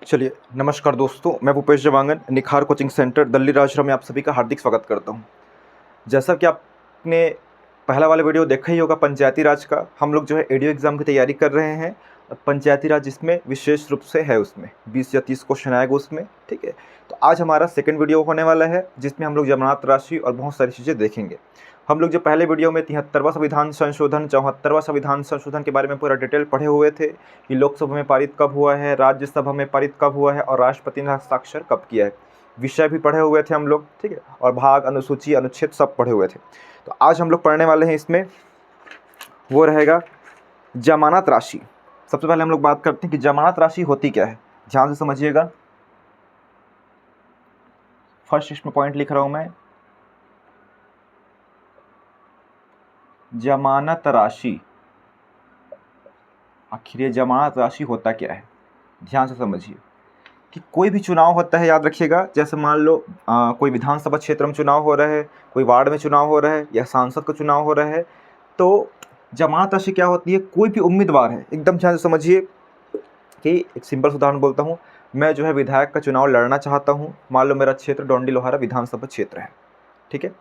चलिए, नमस्कार दोस्तों, मैं भूपेश जवांगन निखार कोचिंग सेंटर दिल्ली राजपुरा में आप सभी का हार्दिक स्वागत करता हूं। जैसा कि आपने पहला वाला वीडियो देखा ही होगा पंचायती राज का, हम लोग जो है एडीओ एग्ज़ाम की तैयारी कर रहे हैं। पंचायती राज इसमें विशेष रूप से है, उसमें 20 या 30 क्वेश्चन आएगा उसमें, ठीक है। तो आज हमारा सेकंड वीडियो होने वाला है जिसमें हम लोग जमानत राशि और बहुत सारी चीज़ें देखेंगे। हम लोग जो पहले वीडियो में 73वां संविधान संशोधन, 74वां संविधान संशोधन के बारे में पूरा डिटेल पढ़े हुए थे कि लोकसभा में पारित कब हुआ है, राज्यसभा में पारित कब हुआ है और राष्ट्रपति ने हस्ताक्षर कब किया है, विषय भी पढ़े हुए थे हम लोग, ठीक है। और भाग, अनुसूची, अनुच्छेद सब पढ़े हुए थे। तो आज हम लोग पढ़ने वाले हैं इसमें, वो रहेगा जमानत राशि। सबसे पहले हम लोग बात करते हैं कि जमानत राशि होती क्या है। ध्यान से समझिएगा, फर्स्ट इसमें पॉइंट लिख रहा हूं मैं, जमानत राशि। आखिर ये जमानत राशि होता क्या है, ध्यान से समझिए। कि कोई भी चुनाव होता है, याद रखिएगा, जैसे मान लो कोई विधानसभा क्षेत्र में चुनाव हो रहा है, कोई वार्ड में चुनाव हो रहा है या सांसद का चुनाव हो रहा है, तो जमानत राशि क्या होती है। कोई भी उम्मीदवार है, एकदम ध्यान से समझिए कि एक सिंपल उदाहरण बोलता हूँ, मैं जो है विधायक का चुनाव लड़ना चाहता हूँ। मान लो मेरा क्षेत्र डोंडी लोहारा विधानसभा क्षेत्र है, ठीक है।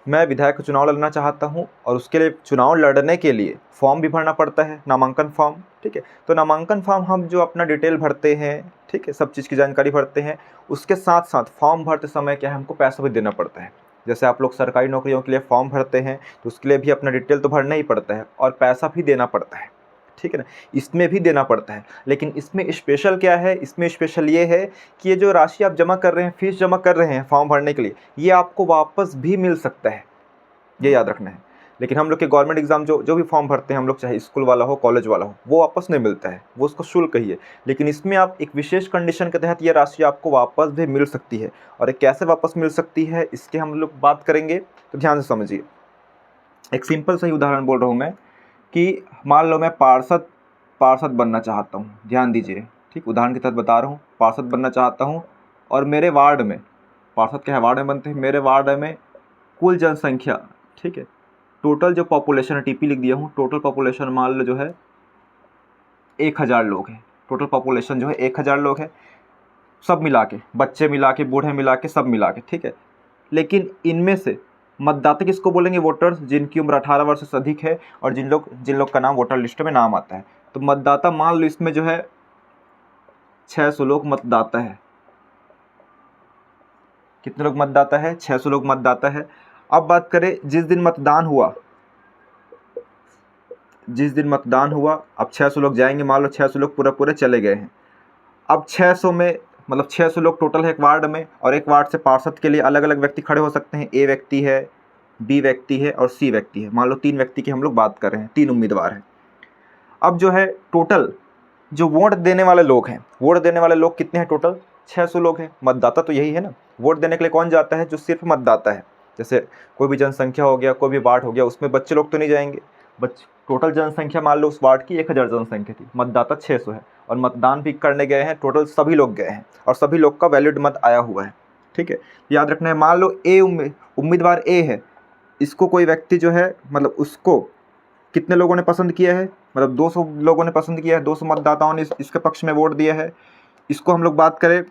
मैं विधायक का चुनाव लड़ना चाहता हूं और उसके लिए चुनाव लड़ने के लिए फॉर्म भी भरना पड़ता है, नामांकन फॉर्म, ठीक है। तो नामांकन फॉर्म हम जो अपना डिटेल भरते हैं, ठीक है, सब चीज़ की जानकारी भरते हैं, उसके साथ साथ फॉर्म भरते समय क्या है, हमको पैसा भी देना पड़ता है। जैसे आप लोग सरकारी नौकरियों के लिए फॉर्म भरते हैं तो उसके लिए भी अपना डिटेल तो भरना ही पड़ता है और पैसा भी देना पड़ता है, ठीक है ना। इसमें भी देना पड़ता है, लेकिन इसमें स्पेशल क्या है, इसमें स्पेशल ये है कि ये जो राशि आप जमा कर रहे हैं, फीस जमा कर रहे हैं फॉर्म भरने के लिए, ये आपको वापस भी मिल सकता है, ये याद रखना है। लेकिन हम लोग के गवर्नमेंट एग्जाम जो भी फॉर्म भरते हैं हम लोग, चाहे स्कूल वाला हो, कॉलेज वाला हो, वो वापस नहीं मिलता है, वो उसका शुल्क ही है। लेकिन इसमें आप एक विशेष कंडीशन के तहत ये राशि आपको वापस भी मिल सकती है। और ये कैसे वापस मिल सकती है इसके हम लोग बात करेंगे, तो ध्यान से समझिए। एक सिंपल सा ही उदाहरण बोल रहा हूँ मैं कि मान लो मैं पार्षद बनना चाहता हूँ, ध्यान दीजिए, ठीक, उदाहरण के तहत बता रहा हूँ। पार्षद बनना चाहता हूँ और मेरे वार्ड में, पार्षद क्या है, वार्ड में बनते हैं, मेरे वार्ड में कुल जनसंख्या, ठीक है, टोटल जो पॉपुलेशन है, टीपी लिख दिया हूँ, टोटल पॉपुलेशन मान लो जो है 1000 लोग हैं। टोटल पॉपुलेशन जो है 1000 लोग हैं, सब मिला के, बच्चे मिला के, बूढ़े मिला के, सब मिला के, ठीक है। लेकिन इनमें से मतदाता किसको बोलेंगे, वोटर्स, जिनकी उम्र 18 वर्ष से अधिक है और जिन लोग का नाम वोटर लिस्ट में नाम आता है। तो मतदाता मान लो इसमें जो है 600 लोग मतदाता है। कितने लोग मतदाता है, 600 लोग मतदाता है। अब बात करें जिस दिन मतदान हुआ, अब 600 लोग जाएंगे, मान लो 600 लोग पूरे चले गए हैं। अब 600 में मतलब 600 लोग टोटल है एक वार्ड में, और एक वार्ड से पार्षद के लिए अलग अलग व्यक्ति खड़े हो सकते हैं। ए व्यक्ति है, बी व्यक्ति है और सी व्यक्ति है। मान लो 3 व्यक्ति की हम लोग बात कर रहे हैं, 3 उम्मीदवार हैं। अब जो है टोटल जो वोट देने वाले लोग हैं, वोट देने वाले लोग कितने हैं, टोटल 600 लोग हैं। मतदाता तो यही है ना, वोट देने के लिए कौन जाता है, जो सिर्फ मतदाता है। जैसे कोई भी जनसंख्या हो गया, कोई भी वार्ड हो गया, उसमें बच्चे लोग तो नहीं जाएंगे। टोटल जनसंख्या मान लो उस वार्ड की 1000 जनसंख्या थी, मतदाता 600 है, और मतदान भी करने गए हैं, टोटल सभी लोग गए हैं और सभी लोग का वैलिड मत आया हुआ है, ठीक है। याद रखना है, मान लो ए उम्मीदवार ए है, इसको कोई व्यक्ति जो है, मतलब उसको कितने लोगों ने पसंद किया है, मतलब 200 लोगों ने पसंद किया है, 200 मतदाताओं ने इसके पक्ष में वोट दिया है। इसको हम लोग बात करें,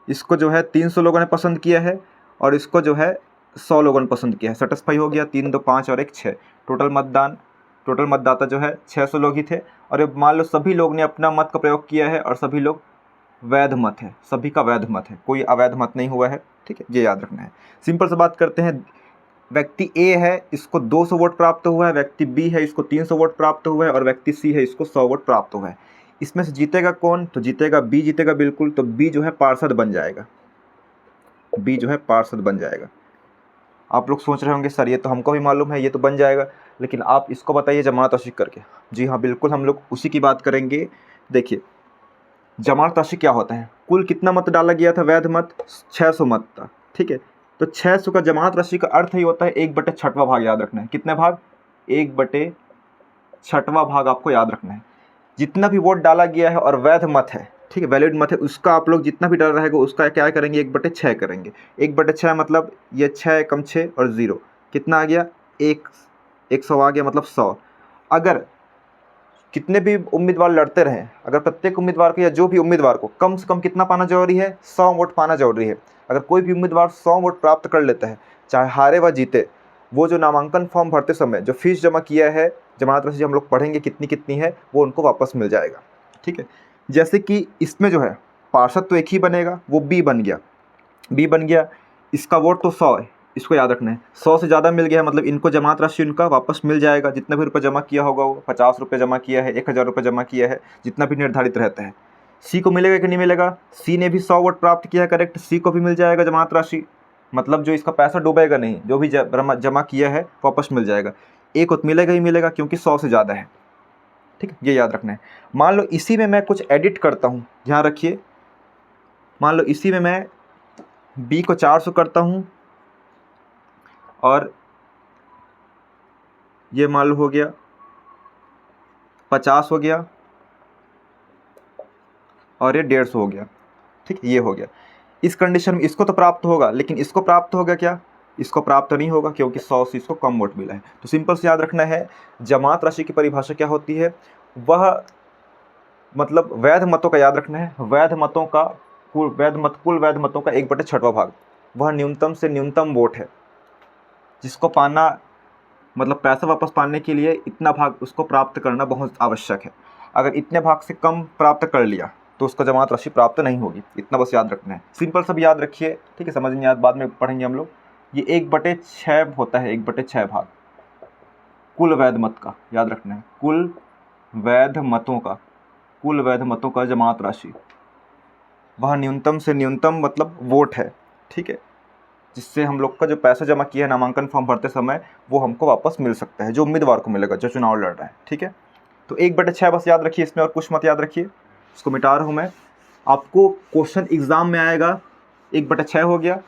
इसको जो है 300 लोगों ने पसंद किया है और इसको जो है 100 लोगों ने पसंद किया है। सेटिस्फाई हो गया, 3 2 5 और 1 6, टोटल मतदाता जो है 600 लोग ही थे। और अब मान लो सभी लोग ने अपना मत का प्रयोग किया है और सभी लोग वैध मत है, सभी का वैध मत है, कोई अवैध मत नहीं हुआ है, ठीक है, ये याद रखना है। सिंपल से बात करते हैं, व्यक्ति ए है, इसको 200 वोट प्राप्त हुआ है, व्यक्ति बी है, इसको 300 वोट प्राप्त हुआ है, और व्यक्ति सी है, इसको 100 वोट प्राप्त हुआ है। इसमें से जीतेगा कौन, तो जीतेगा बी, जीतेगा बिल्कुल। तो बी जो है पार्षद बन जाएगा, बी जो है पार्षद बन जाएगा। आप लोग सोच रहे होंगे सर ये तो हमको भी मालूम है, ये तो बन जाएगा, लेकिन आप इसको बताइए जमानत राशि करके। जी हाँ, बिल्कुल, हम लोग उसी की बात करेंगे। देखिए जमानत राशि क्या होता है, कुल कितना मत डाला गया था, वैध मत 600 मत था, ठीक है। तो 600 का जमानत राशि का अर्थ ही होता है 1/6वां भाग, याद रखना है। कितने भाग, 1/6वां भाग आपको याद रखना है। जितना भी वोट डाला गया है और वैध मत है, ठीक है, वैलिड मत है, उसका आप लोग जितना भी डाल रहेगा उसका क्या करेंगे, 1/6 करेंगे। 1/6 मतलब ये 6 कम 6 और 0 कितना आ गया, 100 आ गया, मतलब 100। अगर कितने भी उम्मीदवार लड़ते रहें, अगर प्रत्येक उम्मीदवार को या जो भी उम्मीदवार को कम से कम कितना पाना जरूरी है, 100 वोट पाना जरूरी है। अगर कोई भी उम्मीदवार 100 वोट प्राप्त कर लेता है, चाहे हारे व जीते, वो जो नामांकन फॉर्म भरते समय जो फीस जमा किया है, जमानत राशि हम लोग पढ़ेंगे कितनी कितनी है, वो उनको वापस मिल जाएगा। ठीक है, जैसे कि इसमें जो है पार्षद तो एक ही बनेगा, वो बी बन गया, इसका वोट तो 100 है, इसको याद रखना है। 100 से ज़्यादा मिल गया है मतलब इनको जमात राशि उनका वापस मिल जाएगा, जितना भी रुपये जमा किया होगा, वो 50 रुपये जमा किया है, 1000 रुपये जमा किया है, जितना भी निर्धारित रहता है। सी को मिलेगा कि नहीं मिलेगा? सी ने भी 100 वोट प्राप्त किया है, करेक्ट, सी को भी मिल जाएगा जमात राशि, मतलब जो इसका पैसा डूबेगा नहीं, जो भी जमा किया है वापस मिल जाएगा। ए को तो मिलेगा ही मिलेगा क्योंकि 100 से ज़्यादा है। ठीक है, ये याद रखना है। मान लो इसी में मैं कुछ एडिट करता हूँ, ध्यान रखिए, मान लो इसी में मैं बी को 400 करता हूँ और ये मान लो हो गया 50 हो गया और ये 150 हो गया। ठीक, ये हो गया। इस कंडीशन में इसको तो प्राप्त होगा, लेकिन इसको प्राप्त होगा क्या? इसको प्राप्त नहीं होगा क्योंकि 100 से इसको कम वोट मिला है। तो सिंपल से याद रखना है, जमात राशि की परिभाषा क्या होती है? वह मतलब वैध मतों का याद रखना है, वैध मतों का कुल वैध मतों का 1/6वां भाग, वह न्यूनतम से न्यूनतम वोट है जिसको पाना, मतलब पैसा वापस पाने के लिए इतना भाग उसको प्राप्त करना बहुत आवश्यक है। अगर इतने भाग से कम प्राप्त कर लिया तो उसको जमात राशि प्राप्त नहीं होगी, इतना बस याद रखना है। सिंपल सब याद रखिए, ठीक है, समझ नहीं याद बाद में पढ़ेंगे हम लोग। ये 1/6 होता है, 1/6 भाग कुल वैध मत का, याद रखना है, कुल वैध मतों का जमात राशि, वह न्यूनतम से न्यूनतम मतलब वोट है। ठीक है, जिससे हम लोग का जो पैसा जमा किया है नामांकन फॉर्म भरते समय वो हमको वापस मिल सकता है, जो उम्मीदवार को मिलेगा जो चुनाव लड़ रहा है। ठीक है, तो 1/6 बस याद रखिए इसमें, और कुछ मत याद रखिए, इसको मिटा रहा हूँ मैं। आपको क्वेश्चन एग्जाम में आएगा 1/6 हो गया,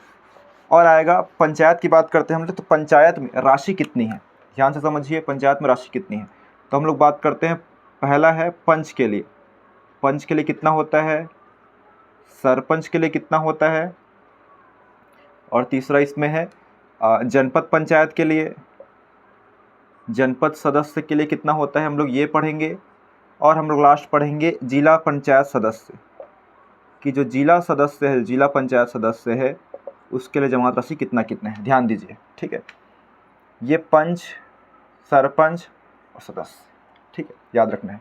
और आएगा पंचायत की बात करते हैं हम लोग, तो पंचायत में राशि कितनी है, ध्यान से समझिए, पंचायत में राशि कितनी है। तो हम लोग बात करते हैं, पहला है पंच के लिए, पंच के लिए कितना होता है, सरपंच के लिए कितना होता है, और तीसरा इसमें है जनपद पंचायत के लिए, जनपद सदस्य के लिए कितना होता है, हम लोग ये पढ़ेंगे। और हम लोग लास्ट पढ़ेंगे जिला पंचायत सदस्य कि जो जिला सदस्य है, जिला पंचायत सदस्य है, उसके लिए जमात राशि कितना कितना है, ध्यान दीजिए। ठीक है, ये पंच, सरपंच और सदस्य, ठीक है, याद रखना है।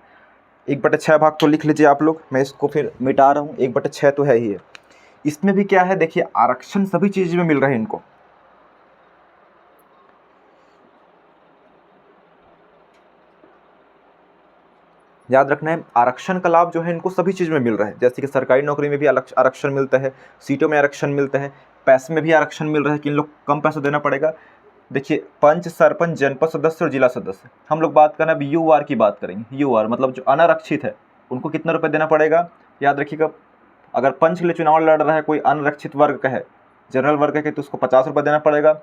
1/6 भाग तो लिख लीजिए आप लोग, मैं इसको फिर मिटा रहा हूँ, 1/6 तो है ही है। इसमें भी क्या है देखिए, आरक्षण सभी चीज़ में मिल रहे हैं इनको, याद रखना है, आरक्षण का लाभ जो है इनको सभी चीज़ में मिल रहा है। जैसे कि सरकारी नौकरी में भी आरक्षण मिलता है, सीटों में आरक्षण मिलता है, पैसे में भी आरक्षण मिल रहा है कि इन लोग कम पैसा देना पड़ेगा। देखिए, पंच, सरपंच, जनपद सदस्य और जिला सदस्य, हम लोग बात करना, अभी UR की बात करेंगे। UR मतलब जो अनारक्षित है उनको कितना रुपये देना पड़ेगा, याद रखिएगा। अगर पंच के लिए चुनाव लड़ रहा है कोई अनारक्षित वर्ग का है, जनरल वर्ग का, तो उसको 50 रुपये देना पड़ेगा।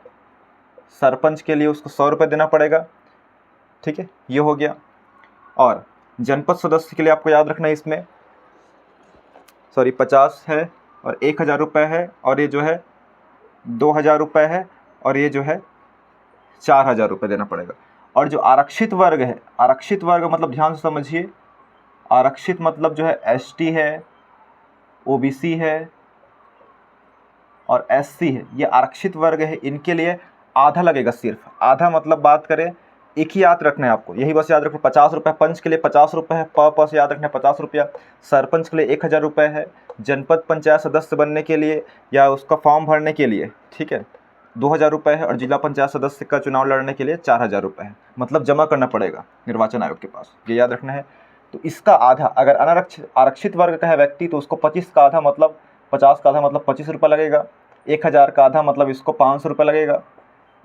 सरपंच के लिए उसको 100 रुपये देना पड़ेगा। ठीक है, ये हो गया। और जनपद सदस्य के लिए आपको याद रखना है, इसमें 50 है और 1000 रुपये है, और ये जो है 2000 रुपये है, और ये जो है 4000 रुपये देना पड़ेगा। और जो आरक्षित वर्ग है, आरक्षित वर्ग मतलब ध्यान से समझिए, आरक्षित मतलब जो है ST है, OBC है और SC है, ये आरक्षित वर्ग है। इनके लिए आधा लगेगा, सिर्फ आधा, मतलब बात करें, एक ही याद रखना है आपको, यही बस याद रखना, 50 रुपये पंच के लिए 50 रुपये है, प याद रखना है 50 रुपया। सरपंच के लिए 1000 रुपये है, जनपद पंचायत सदस्य बनने के लिए या उसका फॉर्म भरने के लिए, ठीक है, 2000 रुपये है, और जिला पंचायत सदस्य का चुनाव लड़ने के लिए 4000 रुपये है, मतलब जमा करना पड़ेगा निर्वाचन आयोग के पास, ये याद रखना है। तो इसका आधा, अगर आरक्षित वर्ग का है व्यक्ति तो उसको 25 का आधा मतलब 50 का आधा मतलब 25 रुपये लगेगा, 1000 का आधा मतलब इसको 500 रुपये लगेगा,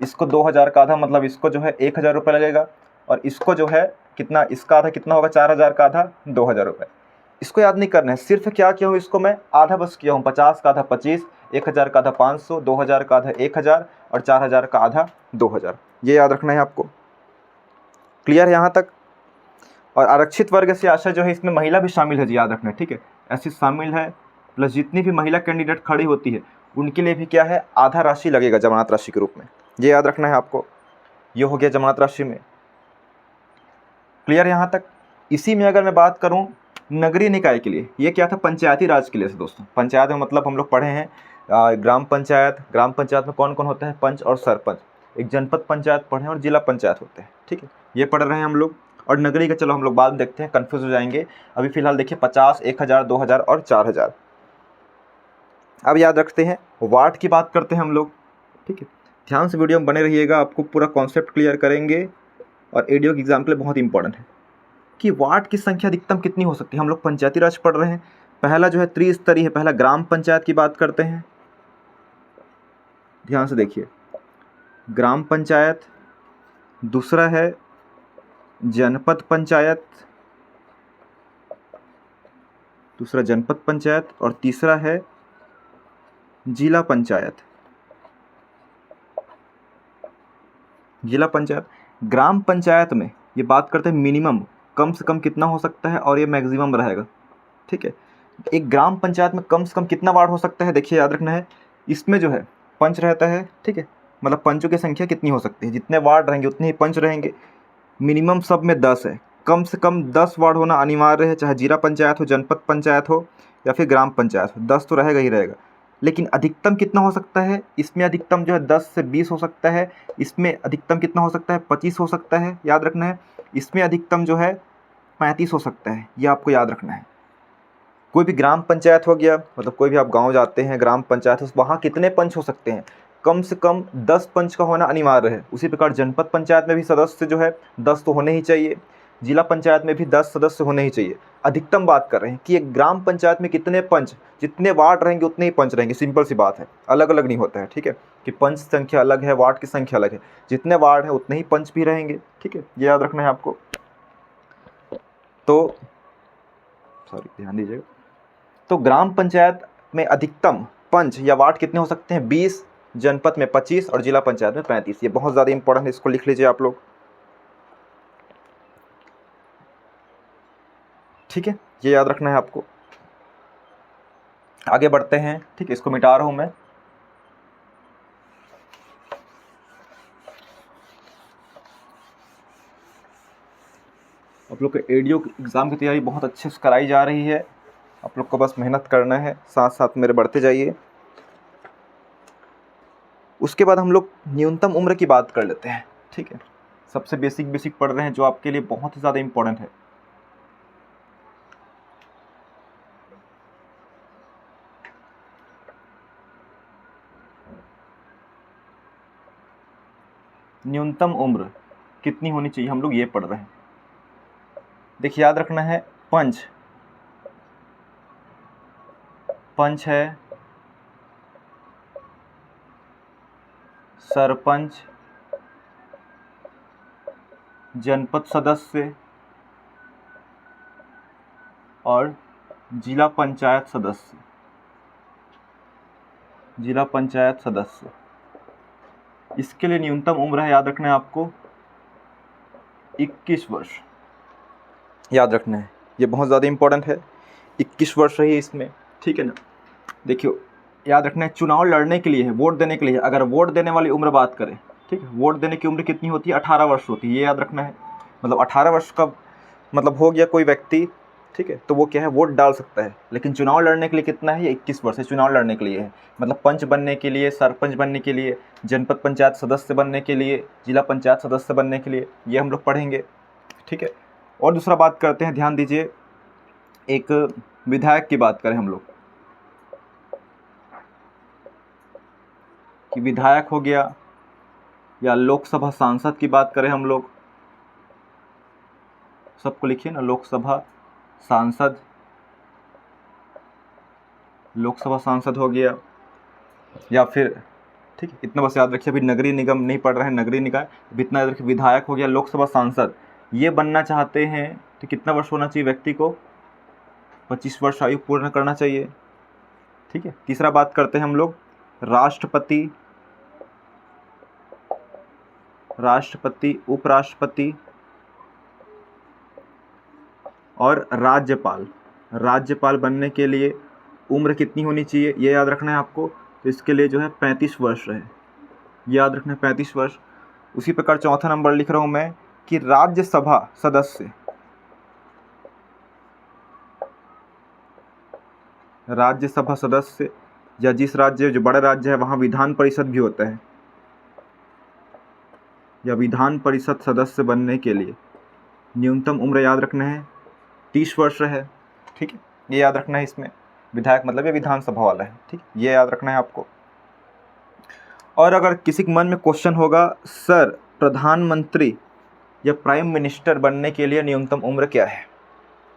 इसको 2000 का आधा मतलब इसको जो है 1000 रुपये लगेगा, और इसको जो है कितना, इसका आधा कितना होगा, 4000 का आधा 2000 रुपये। इसको याद नहीं करना है, सिर्फ क्या किया हूँ, इसको मैं आधा बस किया हूँ, 50 का आधा 25, 1000 का आधा 500, 2000 का आधा 1000 और 4000 का आधा 2000, ये याद रखना है आपको। क्लियर है यहाँ तक? और आरक्षित वर्ग से आशा जो है, इसमें महिला भी शामिल है जी, याद रखना है, ठीक है, ऐसी शामिल है, प्लस जितनी भी महिला कैंडिडेट खड़ी होती है उनके लिए भी क्या है, आधा राशि लगेगा जमानत राशि के रूप में, ये याद रखना है आपको। ये हो गया जमानत राशि में। क्लियर है यहाँ तक। इसी में अगर मैं बात करूँ नगरीय निकाय के लिए, ये क्या था, पंचायती राज के लिए से दोस्तों। पंचायत में मतलब हम लोग पढ़े हैं ग्राम पंचायत। ग्राम पंचायत में कौन कौन होता है, पंच और सरपंच। एक जनपद पंचायत पढ़े हैं और जिला पंचायत होते हैं, ठीक है, ये पढ़ रहे हैं हम लोग। और नगरीय का चलो हम लोग बाद में देखते हैं, कन्फ्यूज हो जाएंगे। अभी फिलहाल देखिए 50, 1000, 2000 और 4000। अब याद रखते हैं वार्ड की बात करते हैं हम लोग, ठीक है। ध्यान से वीडियो में बने रहिएगा, आपको पूरा कॉन्सेप्ट क्लियर करेंगे। और एडीओ के एग्जाम के लिए बहुत इंपॉर्टेंट है कि वार्ड की संख्या अधिकतम कितनी हो सकती है। हम लोग पंचायती राज पढ़ रहे हैं। पहला जो है त्रिस्तरीय है, पहला ग्राम पंचायत की बात करते हैं। ध्यान से देखिए, ग्राम पंचायत, दूसरा है जनपद पंचायत, दूसरा जनपद पंचायत, और तीसरा है जिला पंचायत। जिला पंचायत, ग्राम पंचायत में ये बात करते हैं मिनिमम कम से कम कितना हो सकता है और ये मैक्सिमम रहेगा, ठीक है। एक ग्राम पंचायत में कम से कम कितना वार्ड हो सकता है, देखिए याद रखना है। इसमें जो है पंच रहता है, ठीक है, मतलब पंचों की संख्या कितनी हो सकती है, जितने वार्ड रहेंगे उतने ही पंच रहेंगे। मिनिमम सब में 10 है, कम से कम 10 वार्ड होना अनिवार्य है, चाहे जिला पंचायत हो, जनपद पंचायत हो या फिर ग्राम पंचायत हो, 10 तो रहेगा ही रहेगा। लेकिन अधिकतम कितना हो सकता है, इसमें अधिकतम जो है 10 से 20 हो सकता है। इसमें अधिकतम कितना हो सकता है, 25 हो सकता है, याद रखना है। इसमें अधिकतम जो है 35 हो सकता है, ये आपको याद रखना है। कोई भी ग्राम पंचायत हो गया, मतलब कोई भी आप गांव जाते हैं, ग्राम पंचायत, वहाँ कितने पंच हो सकते हैं, कम से कम 10 पंच का होना अनिवार्य है। उसी प्रकार जनपद पंचायत में भी सदस्य जो है 10 तो होने ही चाहिए। जिला पंचायत में भी 10 सदस्य होने ही चाहिए। अधिकतम बात कर रहे हैं कि एक ग्राम पंचायत में कितने पंच, जितने वार्ड रहेंगे उतने ही पंच रहेंगे। सिंपल सी बात है, अलग अलग नहीं होता है, ठीक है, कि पंच संख्या अलग है, वार्ड की संख्या अलग है। जितने वार्ड हैं उतने ही पंच भी रहेंगे, ठीक है, ये याद रखना है आपको। तो ध्यान दीजिएगा। तो ग्राम पंचायत में अधिकतम पंच या वार्ड कितने हो सकते हैं, 20, जनपद में 25 और जिला पंचायत में 35। ये बहुत ज़्यादा इंपॉर्टेंट है, इसको लिख लीजिए आप लोग, ठीक है, ये याद रखना है आपको। आगे बढ़ते हैं, ठीक है, इसको मिटा रहा हूं मैं। आप लोग के एडीओ एग्ज़ाम की तैयारी बहुत अच्छे से कराई जा रही है। आप लोग को बस मेहनत करना है, साथ साथ मेरे बढ़ते जाइए। उसके बाद हम लोग न्यूनतम उम्र की बात कर लेते हैं, ठीक है। सबसे बेसिक पढ़ रहे हैं, जो आपके लिए बहुत ही ज़्यादा इंपॉर्टेंट है। न्यूनतम उम्र कितनी होनी चाहिए, हम लोग ये पढ़ रहे हैं। देखिए याद रखना है, पंच है, सरपंच, जनपद सदस्य और जिला पंचायत सदस्य। जिला पंचायत सदस्य, इसके लिए न्यूनतम उम्र है, याद रखना है आपको, 21 वर्ष। याद रखना है, ये बहुत ज़्यादा इंपॉर्टेंट है। 21 वर्ष रही है इसमें, ठीक है ना। देखियो याद रखना है, चुनाव लड़ने के लिए है, वोट देने के लिए। अगर वोट देने वाली उम्र बात करें, ठीक है, वोट देने की उम्र कितनी होती है, 18 वर्ष होती है, ये याद रखना है। मतलब 18 वर्ष का मतलब हो गया कोई व्यक्ति, ठीक है, तो वो क्या है, वोट डाल सकता है। लेकिन चुनाव लड़ने के लिए कितना है, ये 21 वर्ष है, चुनाव लड़ने के लिए है। मतलब पंच बनने के लिए, सरपंच बनने के लिए, जनपद पंचायत सदस्य बनने के लिए, जिला पंचायत सदस्य बनने के लिए, ये हम लोग पढ़ेंगे, ठीक है। और दूसरा बात करते हैं, ध्यान दीजिए, एक विधायक की बात करें हम लोग, कि विधायक हो गया, या लोकसभा सांसद की बात करें हम लोग, सबको लिखिए ना, लोकसभा सांसद, लोकसभा सांसद हो गया, या फिर, ठीक है, इतना बस याद रखिए। अभी नगरीय निगम नहीं पढ़ रहे हैं, नगरीय निकाय, अभी इतना याद रखिए, विधायक हो गया, लोकसभा सांसद, ये बनना चाहते हैं तो कितना वर्ष होना चाहिए व्यक्ति को, 25 वर्ष आयु पूर्ण करना चाहिए, ठीक है। तीसरा बात करते हैं हम लोग, राष्ट्रपति, उपराष्ट्रपति और राज्यपाल बनने के लिए उम्र कितनी होनी चाहिए, ये याद रखना है आपको। तो इसके लिए जो है 35 वर्ष है, ये याद रखना है, 35 वर्ष। उसी प्रकार चौथा नंबर लिख रहा हूँ मैं, कि राज्यसभा सदस्य, राज्यसभा सदस्य या जिस राज्य जो बड़ा राज्य है वहाँ विधान परिषद भी होता है, या विधान परिषद सदस्य बनने के लिए न्यूनतम उम्र याद रखना है 30 वर्ष है। ठीक है, ये याद रखना है। इसमें विधायक मतलब ये विधानसभा वाला है। ठीक, ये याद रखना है आपको। और अगर किसी के मन में क्वेश्चन होगा, सर प्रधानमंत्री या प्राइम मिनिस्टर बनने के लिए न्यूनतम उम्र क्या है?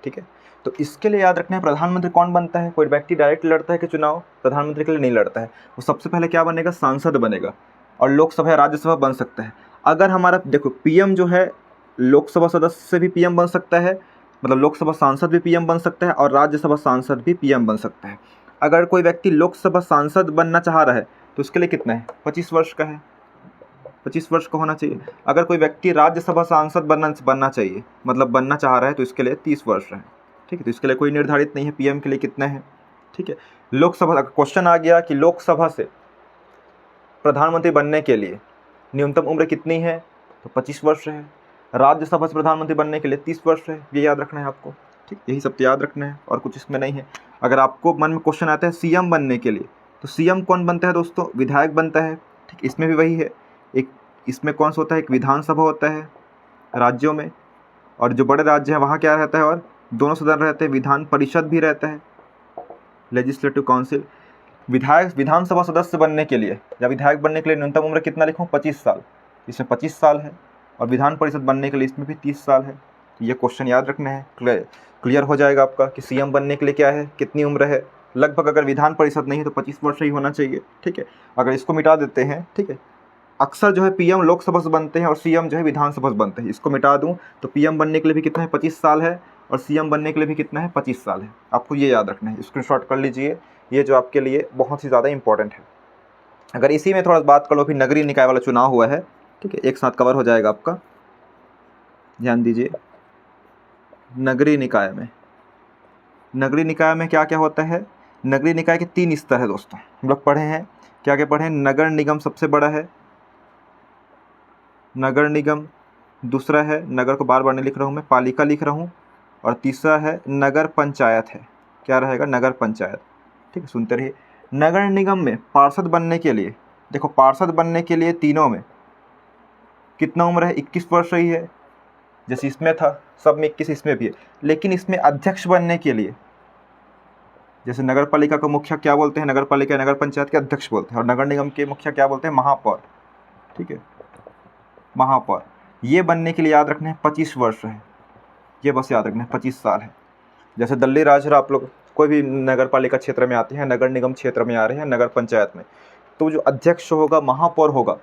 ठीक है, तो इसके लिए याद रखना है प्रधानमंत्री कौन बनता है। कोई व्यक्ति डायरेक्ट लड़ता है कि चुनाव प्रधानमंत्री के लिए नहीं लड़ता है, वो सबसे पहले क्या बनेगा, सांसद बनेगा, और लोकसभा या राज्यसभा बन सकता है। अगर हमारा देखो पीएम जो है लोकसभा सदस्य से भी पीएम बन सकता है, मतलब लोकसभा सांसद भी पीएम बन सकता है और राज्यसभा सांसद भी पीएम बन सकता है। अगर कोई व्यक्ति लोकसभा सांसद बनना चाह रहा है तो उसके लिए कितना है, 25 वर्ष का है, 25 वर्ष का होना चाहिए। अगर कोई व्यक्ति राज्यसभा सांसद बनना चाहिए मतलब बनना चाह रहा है तो इसके लिए 30 वर्ष है। ठीक है, तो इसके लिए कोई निर्धारित नहीं है पीएम के लिए कितना है। ठीक है, लोकसभा क्वेश्चन आ गया कि लोकसभा से प्रधानमंत्री बनने के लिए न्यूनतम उम्र कितनी है, तो 25 वर्ष है। राज्यसभा से प्रधानमंत्री बनने के लिए 30 वर्ष है। ये याद रखना है आपको। ठीक, यही सब तो याद रखना है और कुछ इसमें नहीं है। अगर आपको मन में क्वेश्चन आता है सीएम बनने के लिए, तो सीएम कौन बनता है दोस्तों, विधायक बनता है। ठीक, इसमें भी वही है, एक इसमें कौन सा होता है, एक विधानसभा होता है राज्यों में, और जो बड़े राज्य हैं वहाँ क्या रहता है, और दोनों सदन रहते हैं, विधान परिषद भी रहता है, लेजिस्लेटिव काउंसिल। विधानसभा सदस्य बनने के लिए या विधायक बनने के लिए न्यूनतम उम्र कितना लिखूँ, 25 साल। इसमें 25 साल है, और विधान परिषद बनने के लिए इसमें भी 30 साल है। तो ये क्वेश्चन याद रखना है, क्लियर हो जाएगा आपका कि सीएम बनने के लिए क्या है, कितनी उम्र है लगभग। अगर विधान परिषद नहीं है तो 25 वर्ष ही होना चाहिए। ठीक है, अगर इसको मिटा देते हैं, ठीक है, अक्सर जो है पीएम लोकसभा से बनते हैं और सीएम जो है विधानसभा से बनते हैं। इसको मिटा दूं तो पीएम बनने के लिए भी कितना है, 25 साल है, और सीएम बनने के लिए भी कितना है, 25 साल है। आपको ये याद रखना है, स्क्रीनशॉट कर लीजिए, ये जो आपके लिए बहुत ही ज़्यादा इंपॉर्टेंट है। अगर इसी में थोड़ा बात कर लो, फिर नगरीय निकाय वाला चुनाव हुआ है। ठीक है, एक साथ कवर हो जाएगा आपका, ध्यान दीजिए। नगरीय निकाय में क्या क्या होता है, नगरीय निकाय के 3 स्तर है दोस्तों, हम लोग पढ़े हैं। क्या क्या पढ़े हैं, नगर निगम सबसे बड़ा है, नगर निगम। दूसरा है, नगर को बार बार नहीं लिख रहा हूँ मैं, पालिका लिख रहा हूँ। और तीसरा है नगर पंचायत है। क्या रहेगा, नगर पंचायत। ठीक है, सुनते रहिए। नगर निगम में पार्षद बनने के लिए, देखो पार्षद बनने के लिए तीनों में कितना उम्र है, 21 वर्ष रही है, जैसे इसमें था, सब में 21, इसमें भी है। लेकिन इसमें अध्यक्ष बनने के लिए, जैसे नगर पालिका को मुखिया क्या बोलते हैं, नगर पालिका नगर पंचायत के अध्यक्ष बोलते हैं, और नगर निगम के मुखिया क्या बोलते हैं, महापौर। ठीक है, महापौर। ये बनने के लिए याद रखना है 25 वर्ष है, ये बस याद रखना है 25 साल है। जैसे दिल्ली राज्य आप लोग कोई भी नगर पालिका क्षेत्र में आते हैं, नगर निगम क्षेत्र में आ रहे हैं, नगर पंचायत में, तो जो अध्यक्ष होगा, महापौर होगा,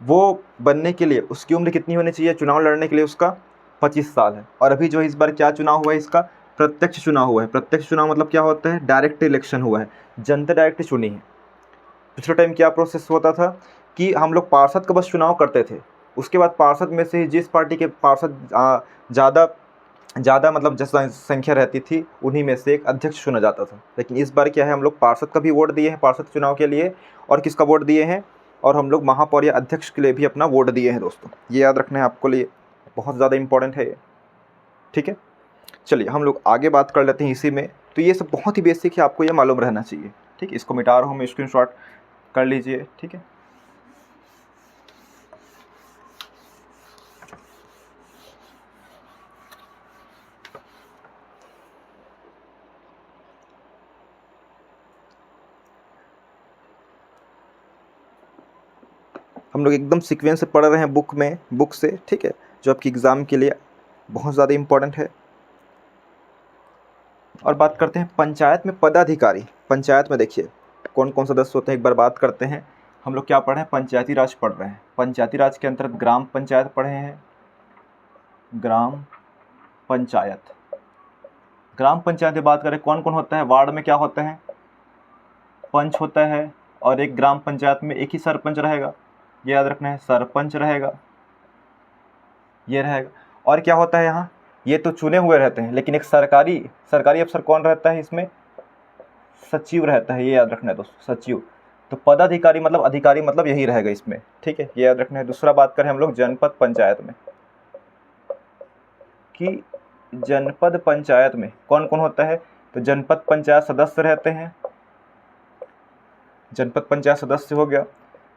वो बनने के लिए उसकी उम्र कितनी होनी चाहिए, चुनाव लड़ने के लिए उसका 25 साल है। और अभी जो इस बार क्या चुनाव हुआ है, इसका प्रत्यक्ष चुनाव हुआ है। प्रत्यक्ष चुनाव मतलब क्या होता है, डायरेक्ट इलेक्शन हुआ है, जनता डायरेक्ट चुनी है। पिछले टाइम क्या प्रोसेस होता था कि हम लोग पार्षद का बस चुनाव करते थे, उसके बाद पार्षद में से जिस पार्टी के पार्षद ज़्यादा मतलब जैसा संख्या रहती थी, उन्हीं में से एक अध्यक्ष चुना जाता था। लेकिन इस बार क्या है, हम लोग पार्षद का भी वोट दिए हैं पार्षद चुनाव के लिए, और किसका वोट दिए हैं, और हम लोग महापौर या अध्यक्ष के लिए भी अपना वोट दिए हैं दोस्तों। ये याद रखना है आपको, लिए बहुत ज़्यादा इंपॉर्टेंट है ये। ठीक है, चलिए हम लोग आगे बात कर लेते हैं इसी में। तो ये सब बहुत ही बेसिक है, आपको ये मालूम रहना चाहिए। ठीक है, इसको मिटा रहा हूँ मैं, स्क्रीनशॉट कर लीजिए। ठीक है, हम लोग एकदम सीक्वेंस से पढ़ रहे हैं बुक से। ठीक है, जो आपकी एग्ज़ाम के लिए बहुत ज़्यादा इम्पोर्टेंट है। और बात करते हैं पंचायत में पदाधिकारी। पंचायत में देखिए कौन कौन सदस्य होते हैं, एक बार बात करते हैं। हम लोग क्या पढ़ रहे हैं, पंचायती राज पढ़ रहे हैं। पंचायती राज के अंतर्गत ग्राम पंचायत पढ़े हैं, ग्राम पंचायत। ग्राम पंचायत की बात करें, कौन कौन होता है, वार्ड में क्या होता है, पंच होता है, और एक ग्राम पंचायत में एक ही सरपंच रहेगा, ये याद रखना है, सरपंच रहेगा, ये रहेगा। और क्या होता है यहाँ, ये तो चुने हुए रहते हैं, लेकिन एक सरकारी अफसर कौन रहता है इसमें, सचिव रहता है, ये याद रखना है दोस्तों, सचिव। तो पदाधिकारी मतलब अधिकारी मतलब यही रहेगा इसमें। ठीक है, ये याद रखना है। दूसरा बात करें हम लोग जनपद पंचायत में, कि जनपद पंचायत में कौन कौन होता है, तो जनपद पंचायत सदस्य रहते हैं, जनपद पंचायत सदस्य हो गया।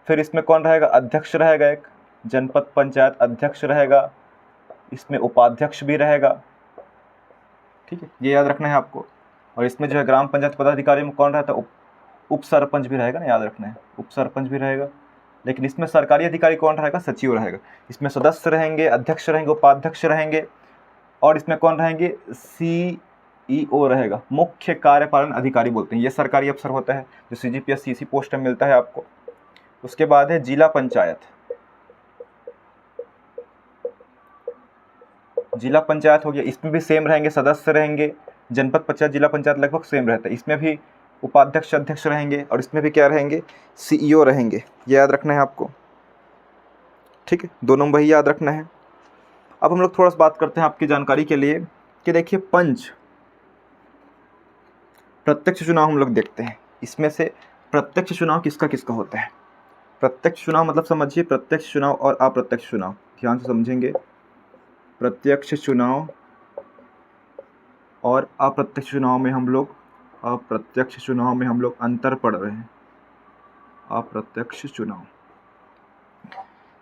फिर इसमें कौन रहेगा, अध्यक्ष रहेगा, एक जनपद पंचायत अध्यक्ष रहेगा, इसमें उपाध्यक्ष भी रहेगा, ठीक है, ये याद रखना है आपको। और इसमें जो है ग्राम पंचायत पदाधिकारी में कौन रहता है, उप सरपंच भी रहेगा ना, याद रखना है, उप सरपंच भी रहेगा। लेकिन इसमें सरकारी अधिकारी कौन रहेगा, सचिव रहेगा। इसमें सदस्य रहेंगे, अध्यक्ष रहेंगे, उपाध्यक्ष रहेंगे, और इसमें कौन रहेंगे, CEO रहेगा, मुख्य कार्यपालन अधिकारी बोलते हैं, ये सरकारी अफसर होता है जो CGPS CC पोस्ट में मिलता है आपको। उसके बाद है जिला पंचायत, जिला पंचायत हो गया, इसमें भी सेम रहेंगे, सदस्य रहेंगे, जनपद पंचायत जिला पंचायत लगभग सेम रहता है, इसमें भी उपाध्यक्ष अध्यक्ष रहेंगे, और इसमें भी क्या रहेंगे, CEO रहेंगे, ये याद रखना है आपको, ठीक है, दोनों वही याद रखना है। अब हम लोग थोड़ा सा बात करते हैं आपकी जानकारी के लिए कि देखिए पंच प्रत्यक्ष चुनाव हम लोग देखते हैं, इसमें से प्रत्यक्ष चुनाव किसका किसका होता है। प्रत्यक्ष चुनाव मतलब समझिए, प्रत्यक्ष चुनाव और अप्रत्यक्ष चुनाव, ध्यान से समझेंगे, प्रत्यक्ष चुनाव और अप्रत्यक्ष चुनाव में हम लोग अंतर पढ़ रहे हैं। अप्रत्यक्ष चुनाव,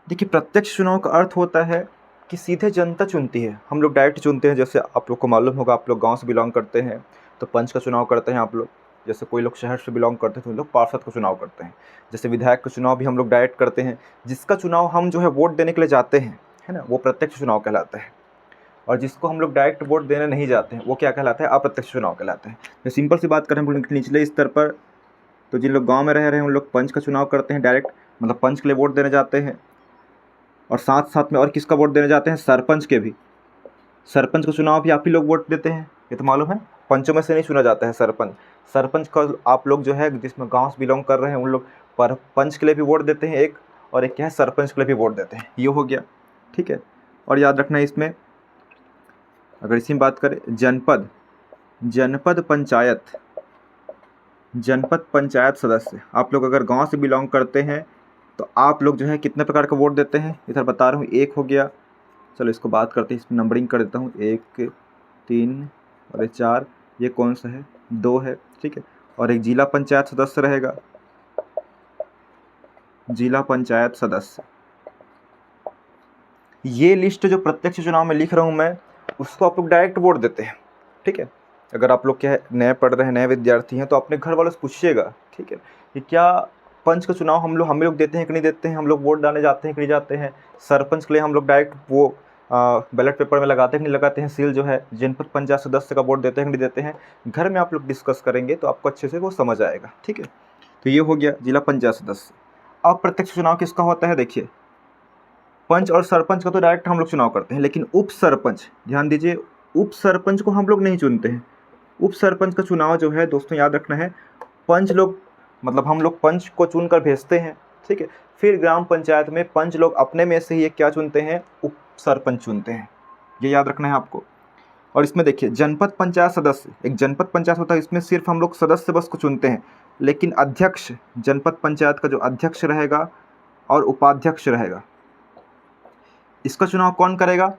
देखिए प्रत्यक्ष चुनाव का अर्थ होता है कि सीधे जनता चुनती है, हम लोग डायरेक्ट चुनते हैं। जैसे आप लोग को मालूम होगा, आप लोग गांव से बिलोंग करते हैं तो पंच का चुनाव करते हैं आप लोग, जैसे कोई लोग शहर से बिलोंग करते हैं तो उन लोग पार्षद का चुनाव करते हैं। जैसे विधायक का चुनाव भी हम लोग डायरेक्ट करते हैं, जिसका चुनाव हम जो है वोट देने के लिए जाते हैं, है ना, वो प्रत्यक्ष चुनाव कहलाता है। और जिसको हम लोग डायरेक्ट वोट देने नहीं जाते हैं वो क्या कहलाता है, अप्रत्यक्ष चुनाव कहलाता है। तो सिंपल सी बात करें हम लोग निचले स्तर पर, तो जिन लोग गाँव में रह रहे हैं उन लोग पंच का चुनाव करते हैं डायरेक्ट, मतलब पंच के लिए वोट देने जाते हैं। और साथ साथ में और किसका वोट देने जाते हैं, सरपंच के भी, सरपंच का चुनाव भी आप ही लोग वोट देते हैं, ये तो मालूम है, पंचों में से नहीं चुना जाता है सरपंच। सरपंच का आप लोग जो है जिसमें गांव से बिलोंग कर रहे हैं उन लोग पर पंच के लिए भी वोट देते हैं एक, और एक क्या है, सरपंच के लिए भी वोट देते हैं, ये हो गया, ठीक है। और याद रखना है इसमें, अगर इसी में बात करें, जनपद पंचायत सदस्य, आप लोग अगर गाँव से बिलोंग करते हैं तो आप लोग जो है कितने प्रकार का वोट देते हैं, इधर बता रहा हूँ, एक हो गया, चलो इसको बात करते हैं, इसमें नंबरिंग कर देता हूँ, 1 3 और ये 4, ये कौन सा है, 2 है, ठीक है। और एक जिला पंचायत सदस्य रहेगा, जिला पंचायत सदस्य। ये लिस्ट जो प्रत्यक्ष चुनाव में लिख रहा हूँ मैं, उसको आप लोग डायरेक्ट वोट देते हैं, ठीक है। अगर आप लोग क्या है नए पढ़ रहे हैं, नए विद्यार्थी हैं, तो अपने घर वालों से पूछिएगा, ठीक है, कि क्या पंच का चुनाव हम लोग देते हैं कि नहीं देते हैं, हम लोग वोट डालने जाते हैं कि नहीं जाते हैं। सरपंच के लिए हम लोग डायरेक्ट वो बैलेट पेपर में लगाते हैं कि नहीं लगाते हैं सील जो है। जनपद पंचायत सदस्य का वोट देते हैं कि नहीं देते हैं। घर में आप लोग डिस्कस करेंगे तो आपको अच्छे से वो समझ आएगा, ठीक है। तो ये हो गया जिला पंचायत सदस्य। अप्रत्यक्ष चुनाव किसका होता है, देखिए पंच और सरपंच का तो डायरेक्ट हम लोग चुनाव करते हैं, लेकिन उप सरपंच, ध्यान दीजिए, उप सरपंच को हम लोग नहीं चुनते हैं। उप सरपंच का चुनाव जो है दोस्तों याद रखना है, पंच लोग, मतलब हम लोग पंच को चुनकर भेजते हैं, ठीक है। फिर ग्राम पंचायत में पंच लोग अपने में से ही एक क्या चुनते हैं, उप सरपंच चुनते हैं, ये याद रखना है आपको। और इसमें देखिए जनपद पंचायत सदस्य, एक जनपद पंचायत होता है, इसमें सिर्फ हम लोग सदस्य बस को चुनते हैं, लेकिन अध्यक्ष, जनपद पंचायत का जो अध्यक्ष रहेगा और उपाध्यक्ष रहेगा, इसका चुनाव कौन करेगा,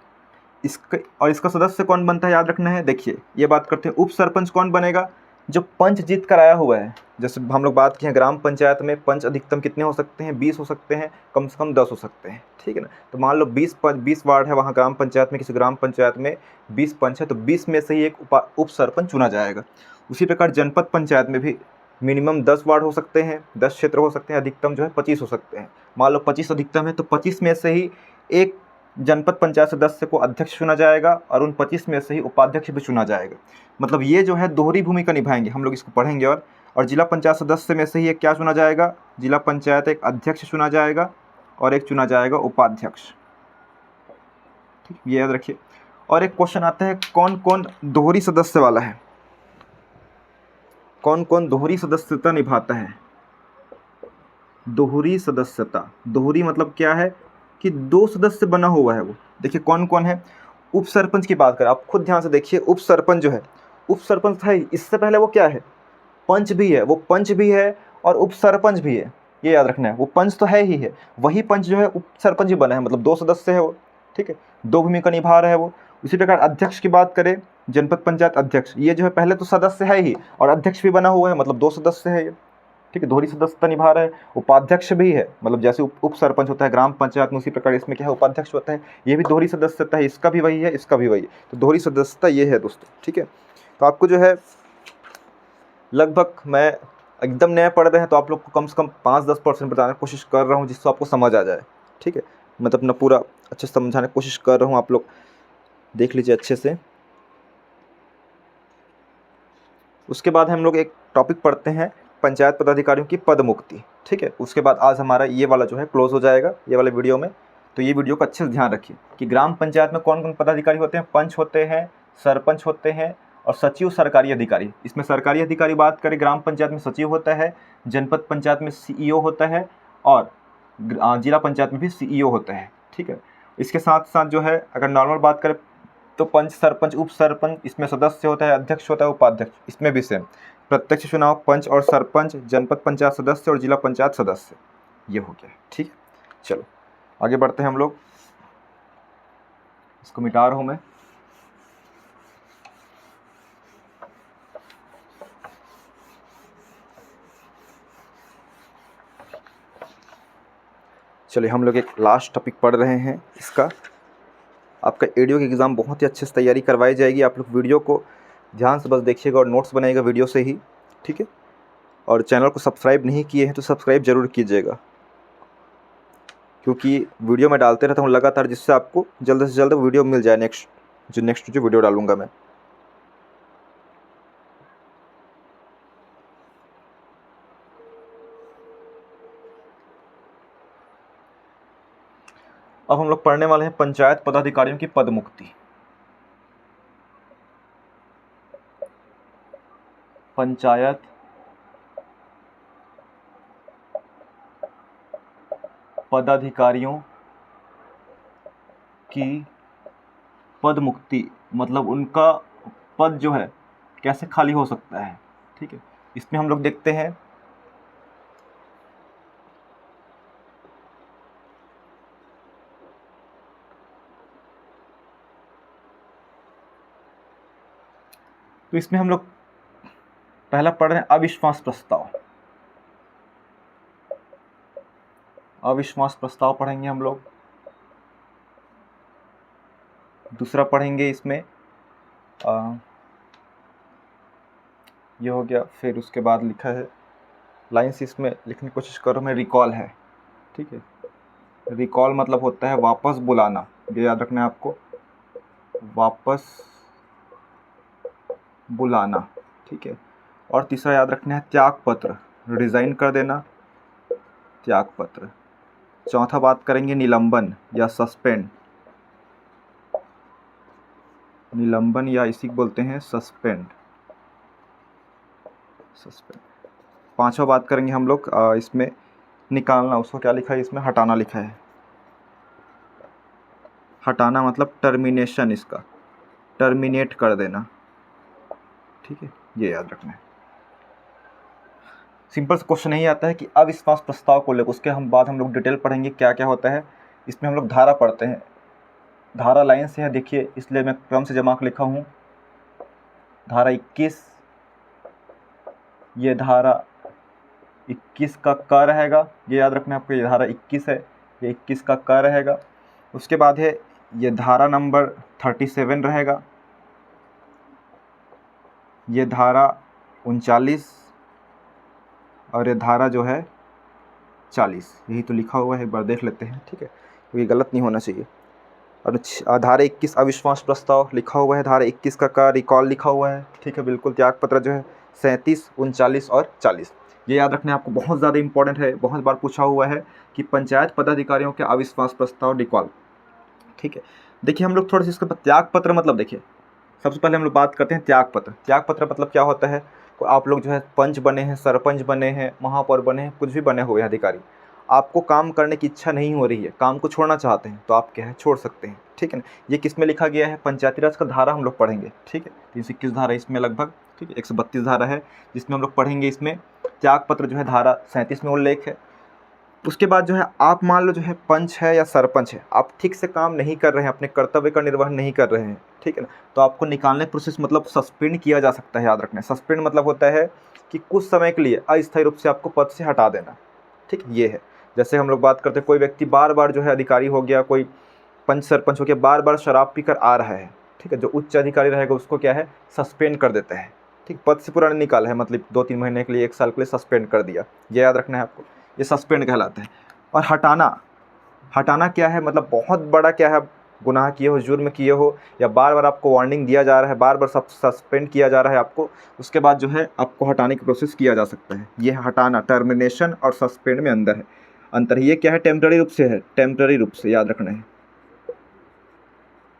इसका सदस्य कौन बनता है, याद रखना है। देखिए ये बात करते हैं, उप सरपंच कौन बनेगा, जो पंच जीत कर आया हुआ है। जैसे हम लोग बात किए हैं ग्राम पंचायत में पंच अधिकतम कितने हो सकते हैं, 20 हो सकते हैं, कम से कम 10 हो सकते हैं, ठीक है ना। तो मान लो 20 वार्ड है वहाँ ग्राम पंचायत में, किसी ग्राम पंचायत में 20 पंच है, तो 20 में से ही एक उप सरपंच चुना जाएगा। उसी प्रकार जनपद पंचायत में भी मिनिमम 10 वार्ड हो सकते हैं, 10 क्षेत्र हो सकते हैं, अधिकतम जो है 25 हो सकते हैं। मान लो 25 अधिकतम है, तो 25 में से ही एक जनपद पंचायत सदस्य को अध्यक्ष चुना जाएगा और उन 25 में से ही उपाध्यक्ष भी चुना जाएगा। मतलब ये जो है दोहरी भूमिका निभाएंगे, हम लोग इसको पढ़ेंगे। और जिला पंचायत सदस्य में से ही एक क्या चुना जाएगा, जिला पंचायत एक अध्यक्ष चुना जाएगा और एक चुना जाएगा उपाध्यक्ष, ठीक, ये याद रखिए। और एक क्वेश्चन आता है, कौन कौन दोहरी सदस्य वाला है, कौन कौन दोहरी सदस्यता निभाता है। दोहरी सदस्यता, दोहरी मतलब क्या है कि 2 सदस्य बना हुआ है वो। देखिए कौन कौन है, उप सरपंच की बात करें, आप खुद ध्यान से देखिए, उप सरपंच जो है, उप सरपंच है, इससे पहले वो क्या है, पंच भी है, वो पंच भी है और उप सरपंच भी है, ये याद रखना है। वो पंच तो है ही है, वही पंच जो है उप सरपंच भी बना है, मतलब 2 सदस्य है वो, ठीक है, 2 भूमिका निभा रहा है वो। उसी प्रकार अध्यक्ष की बात करें, जनपद पंचायत अध्यक्ष, ये जो है पहले तो सदस्य है ही और अध्यक्ष भी बना हुआ है, मतलब 2 सदस्य है ये, ठीक है, दोहरी सदस्यता निभा रहा है। उपाध्यक्ष भी है, मतलब जैसे उप सरपंच होता है ग्राम पंचायत में, उसी प्रकार इसमें क्या है उपाध्यक्ष होता है, ये भी दोहरी सदस्यता है, इसका भी वही है, इसका भी वही है, तो दोहरी सदस्यता ये है दोस्तों, ठीक है। तो आपको जो है लगभग, मैं एकदम नया पढ़ रहे हैं तो आप लोग को कम से कम 5-10% बताने की कोशिश कर रहा हूँ जिससे आपको समझ आ जाए, ठीक है। मतलब अपना पूरा अच्छे से समझाने की कोशिश कर रहा हूँ, आप लोग देख लीजिए अच्छे से। उसके बाद हम लोग एक टॉपिक पढ़ते हैं, पंचायत पदाधिकारियों की पद मुक्ति, ठीक है। उसके बाद आज हमारा ये वाला जो है क्लोज हो जाएगा ये वाले वीडियो में। तो ये वीडियो का अच्छे से ध्यान रखिए कि ग्राम पंचायत में कौन कौन पदाधिकारी होते हैं। पंच होते हैं, सरपंच होते हैं और सचिव सरकारी अधिकारी। इसमें सरकारी अधिकारी बात करें, ग्राम पंचायत में सचिव होता है, जनपद पंचायत में CEO होता है और जिला पंचायत में भी CEO होता है, ठीक है। इसके साथ साथ जो है अगर नॉर्मल बात करें तो पंच, सरपंच, उप सरपंच, इसमें सदस्य होता है, अध्यक्ष होता है, उपाध्यक्ष, इसमें भी सेम। प्रत्यक्ष चुनाव पंच और सरपंच, जनपद पंचायत सदस्य और जिला पंचायत सदस्य, ये हो गया, ठीक है। चलो आगे बढ़ते हैं हम लोग, इसको मिटा रहा हूँ मैं। चलिए हम लोग एक लास्ट टॉपिक पढ़ रहे हैं, इसका आपका एडियो की एग्ज़ाम बहुत ही अच्छे से तैयारी करवाई जाएगी। आप लोग वीडियो को ध्यान से बस देखिएगा और नोट्स बनाइएगा वीडियो से ही, ठीक है। और चैनल को सब्सक्राइब नहीं किए हैं तो सब्सक्राइब ज़रूर कीजिएगा, क्योंकि वीडियो मैं डालते रहता हूँ लगातार, जिससे आपको जल्द से जल्द वीडियो मिल जाए नेक्स्ट जो वीडियो डालूँगा मैं। अब हम लोग पढ़ने वाले हैं पंचायत पदाधिकारियों की पद मुक्ति। पंचायत पदाधिकारियों की पद मुक्ति, मतलब उनका पद जो है कैसे खाली हो सकता है, ठीक है। इसमें हम लोग देखते हैं तो इसमें हम लोग पहला पढ़ रहे हैं अविश्वास प्रस्ताव। अविश्वास प्रस्ताव पढ़ेंगे हम लोग। दूसरा पढ़ेंगे इसमें ये हो गया। फिर उसके बाद लिखा है, लाइन्स इसमें लिखने की कोशिश करो मैं, रिकॉल है, ठीक है। रिकॉल मतलब होता है वापस बुलाना, ये याद रखना है आपको, वापस बुलाना, ठीक है। और तीसरा याद रखना है त्याग पत्र, रिज़ाइन कर देना, त्याग पत्र। चौथा बात करेंगे निलंबन या सस्पेंड, निलंबन या इसी को बोलते हैं सस्पेंड। पांचवा बात करेंगे हम लोग इसमें निकालना, उसको क्या लिखा है इसमें, हटाना लिखा है। हटाना मतलब टर्मिनेशन, इसका टर्मिनेट कर देना, ठीक है, ये याद रखना है। सिंपल क्वेश्चन नहीं आता है कि अविश्वास प्रस्ताव को लेकर, उसके बाद हम लोग डिटेल पढ़ेंगे क्या क्या होता है। इसमें हम लोग धारा पढ़ते हैं, धारा लाइन से है देखिए, इसलिए मैं क्रम से जमा कर लिखा हूँ। धारा 21, ये धारा 21 का क रहेगा, ये याद रखना है आपको, ये धारा 21 है, ये 21 का क रहेगा। उसके बाद है ये धारा नंबर 37 रहेगा, ये धारा 39 और ये धारा जो है 40, यही तो लिखा हुआ है, एक बार देख लेते हैं, ठीक है, क्योंकि गलत नहीं होना चाहिए। और धारा 21 अविश्वास प्रस्ताव लिखा हुआ है, धारा 21 का रिकॉल लिखा हुआ है, ठीक है, बिल्कुल। त्याग पत्र जो है 37, 39 और 40, ये याद रखना है आपको, बहुत ज़्यादा इंपॉर्टेंट है, बहुत बार पूछा हुआ है कि पंचायत पदाधिकारियों के अविश्वास प्रस्ताव रिकॉल, ठीक है। देखिए हम लोग थोड़ा सा इसके त्याग पत्र मतलब देखिए, सबसे पहले हम लोग बात करते हैं त्याग पत्र। त्याग पत्र मतलब क्या होता है, आप लोग जो है पंच बने हैं, सरपंच बने हैं, महापौर बने हैं, कुछ भी बने हुए हैं अधिकारी, आपको काम करने की इच्छा नहीं हो रही है, काम को छोड़ना चाहते हैं, तो आप क्या है छोड़ सकते हैं, ठीक है ना। ये किस में लिखा गया है, पंचायती राज का धारा हम लोग पढ़ेंगे, ठीक है। 321 धारा इसमें लगभग, ठीक है, 132 धारा है जिसमें हम लोग पढ़ेंगे। इसमें त्याग पत्र जो है धारा 37 में उल्लेख है। उसके बाद जो है आप मान लो जो है पंच है या सरपंच है, आप ठीक से काम नहीं कर रहे हैं, अपने कर्तव्य का निर्वहन नहीं कर रहे हैं, ठीक है ना, तो आपको निकालने प्रोसेस मतलब सस्पेंड किया जा सकता है। याद रखना, सस्पेंड मतलब होता है कि कुछ समय के लिए अस्थायी रूप से आपको पद से हटा देना, ठीक, ये है। जैसे हम लोग बात करते हैं कोई व्यक्ति बार बार जो है अधिकारी हो गया, कोई पंच सरपंच हो गया, बार बार शराब पीकर आ रहा है, ठीक है, जो उच्च अधिकारी रहेगा उसको क्या है, सस्पेंड कर देता है, ठीक, पद से पूरा नहीं निकाला है, मतलब 2-3 महीने के लिए, 1 साल के लिए सस्पेंड कर दिया, ये याद रखना है आपको, ये सस्पेंड कहलाता है। और हटाना, हटाना क्या है, मतलब बहुत बड़ा क्या है, गुनाह किए हो, जुर्म किए हो, या बार बार आपको वार्निंग दिया जा रहा है, बार बार सस्पेंड किया जा रहा है आपको, उसके बाद जो है आपको हटाने की प्रोसेस किया जा सकता है। ये हटाना, टर्मिनेशन और सस्पेंड में अंतर है। ये क्या है, टेम्पररी रूप से है, टेम्पररी रूप से याद रखना है,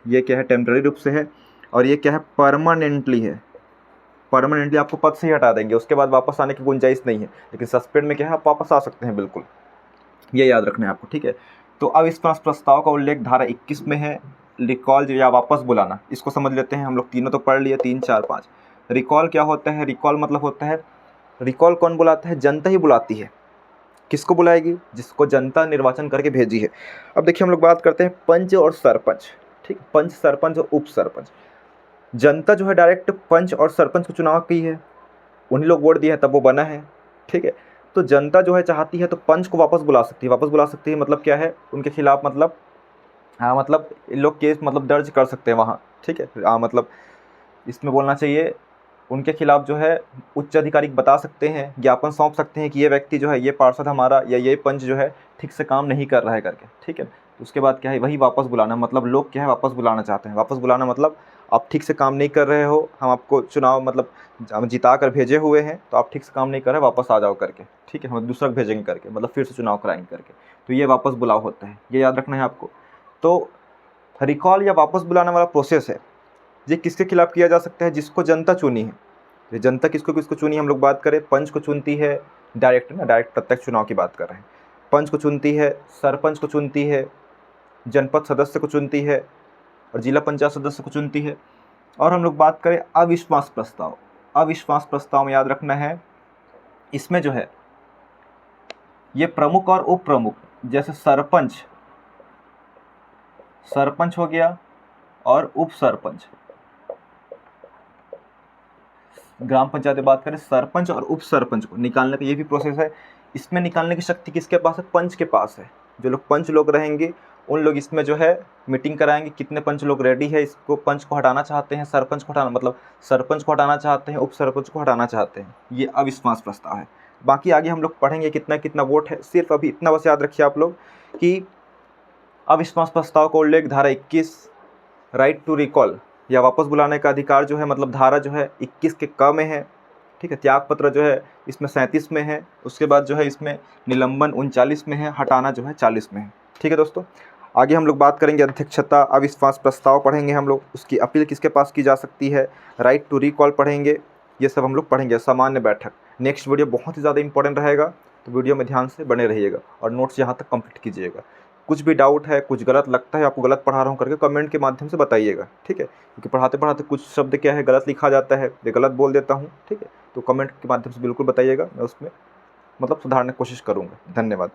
ये क्या है, टेम्पररी रूप से है। और ये क्या है, परमानेंटली है, परमानेंटली आपको पद से ही हटा देंगे, उसके बाद वापस आने की गुंजाइश नहीं है। लेकिन सस्पेंड में क्या है, आप वापस आ सकते हैं बिल्कुल, ये याद रखना है आपको, ठीक है। तो अब इस प्रस्ताव का उल्लेख धारा 21 में है, रिकॉल या वापस बुलाना, इसको समझ लेते हैं हम लोग। तीनों तो पढ़ लिए, 3, 4, 5। रिकॉल क्या होता है, रिकॉल मतलब होता है, रिकॉल कौन बुलाता है, जनता ही बुलाती है। किसको बुलाएगी, जिसको जनता निर्वाचन करके भेजी है। अब देखिए हम लोग बात करते हैं पंच और सरपंच, ठीक, पंच, सरपंच और उप सरपंच। जनता जो है डायरेक्ट पंच और सरपंच को चुनाव की है, उन्हीं लोग वोट दिए हैं तब वो बना है, ठीक है। तो जनता जो है चाहती है तो पंच को वापस बुला सकती है, वापस बुला सकती है मतलब क्या है, उनके खिलाफ मतलब, हाँ मतलब इन लोग केस मतलब दर्ज कर सकते हैं वहाँ, ठीक है। हाँ मतलब इसमें बोलना चाहिए, उनके खिलाफ जो है उच्च अधिकारी बता सकते हैं, ज्ञापन सौंप सकते हैं कि ये व्यक्ति जो है, ये पार्षद हमारा या ये पंच जो है ठीक से काम नहीं कर रहा है करके, ठीक है। तो उसके बाद क्या है, वही वापस बुलाना, मतलब लोग क्या है वापस बुलाना चाहते हैं। वापस बुलाना मतलब आप ठीक से काम नहीं कर रहे हो, हम आपको चुनाव मतलब हम जिता कर भेजे हुए हैं, तो आप ठीक से काम नहीं कर रहे, वापस आ जाओ करके, ठीक है, हम दूसरा भेजेंगे करके, मतलब फिर से चुनाव कराएंगे करके, तो ये वापस बुलाव होता है, ये याद रखना है आपको। तो रिकॉल या वापस बुलाने वाला प्रोसेस है, ये किसके खिलाफ किया जा सकता है, जिसको जनता चुनी है। ये जनता किसको किसको चुनी, हम लोग बात करें, पंच को चुनती है, डायरेक्ट ना, डायरेक्ट प्रत्यक्ष चुनाव की बात कर रहे हैं। पंच को चुनती है, सरपंच को चुनती है, जनपद सदस्य को चुनती है, और जिला पंचायत सदस्य को चुनती है। और हम लोग बात करें अविश्वास प्रस्ताव, अविश्वास प्रस्ताव में याद रखना है, इसमें जो है ये प्रमुख और उप प्रमुख, जैसे सरपंच, सरपंच हो गया और उप सरपंच, ग्राम पंचायत में बात करें, सरपंच और उप सरपंच को निकालने का ये भी प्रोसेस है। इसमें निकालने की शक्ति किसके पास है, पंच के पास है। जो लोग पंच लोग रहेंगे उन लोग इसमें जो है मीटिंग कराएंगे, कितने पंच लोग रेडी है, इसको पंच को हटाना चाहते हैं, सरपंच को हटाना मतलब सरपंच को हटाना चाहते हैं, उप सरपंच को हटाना चाहते हैं, ये अविश्वास प्रस्ताव है। बाकी आगे हम लोग पढ़ेंगे कितना कितना वोट है, सिर्फ अभी इतना बस याद रखिए आप लोग कि अविश्वास प्रस्ताव का उल्लेख धारा 21, राइट टू रिकॉल या वापस बुलाने का अधिकार जो है, मतलब धारा जो है 21 के क में है, ठीक है। त्याग पत्र जो है इसमें 37 में है, उसके बाद जो है इसमें निलंबन 39 में है, हटाना जो है 40 में है, ठीक है दोस्तों। आगे हम लोग बात करेंगे अध्यक्षता, अविश्वास प्रस्ताव पढ़ेंगे हम लोग, उसकी अपील किसके पास की जा सकती है, राइट टू रिकॉल पढ़ेंगे, ये सब हम लोग पढ़ेंगे। सामान्य बैठक, नेक्स्ट वीडियो बहुत ही ज़्यादा इंपॉर्टेंट रहेगा, तो वीडियो में ध्यान से बने रहिएगा और नोट्स यहाँ तक कंप्लीट कीजिएगा। कुछ भी डाउट है, कुछ गलत लगता है, आपको गलत पढ़ा रहा हूँ करके कमेंट के माध्यम से बताइएगा, ठीक है। क्योंकि पढ़ाते पढ़ाते कुछ शब्द क्या है गलत लिखा जाता है, ये गलत बोल देता हूँ, ठीक है। तो कमेंट के माध्यम से बिल्कुल बताइएगा, मैं उसमें मतलब सुधारने की कोशिश करूँगा। धन्यवाद।